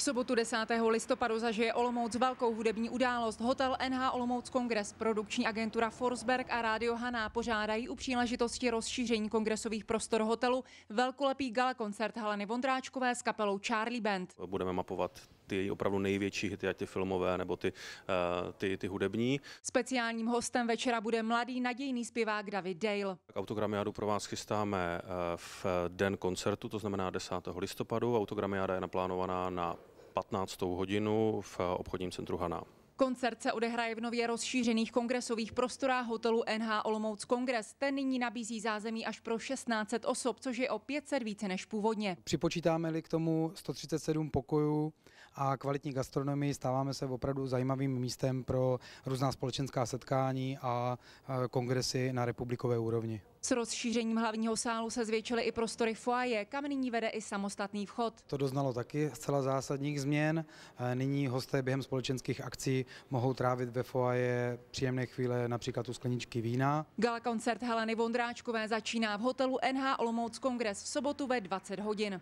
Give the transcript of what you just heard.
V sobotu 10. listopadu zažije Olomouc velkou hudební událost. Hotel NH Olomouc Kongres, produkční agentura Forsberg a Rádio Haná pořádají u příležitosti rozšíření kongresových prostor hotelu velkolepý galakoncert Heleny Vondráčkové s kapelou Charlie Band. Budeme mapovat ty opravdu největší hity, ať ty filmové nebo ty hudební. Speciálním hostem večera bude mladý nadějný zpěvák David Dale. Autogramiádu pro vás chystáme v den koncertu, to znamená 10. listopadu. Autogramiáda je naplánovaná na 15. hodinu v obchodním centru Haná. Koncert se odehraje v nově rozšířených kongresových prostorách hotelu NH Olomouc Kongres. Ten nyní nabízí zázemí až pro 1600 osob, což je o 500 více než původně. Připočítáme-li k tomu 137 pokojů a kvalitní gastronomii, stáváme se opravdu zajímavým místem pro různá společenská setkání a kongresy na republikové úrovni. S rozšířením hlavního sálu se zvětšily i prostory foyer, kam nyní vede i samostatný vchod. To doznalo taky zcela zásadních změn. Nyní hosté během společenských akcí mohou trávit ve foyer příjemné chvíle, například u skleničky vína. Galakoncert Heleny Vondráčkové začíná v hotelu NH Olomouc Kongres v sobotu ve 20 hodin.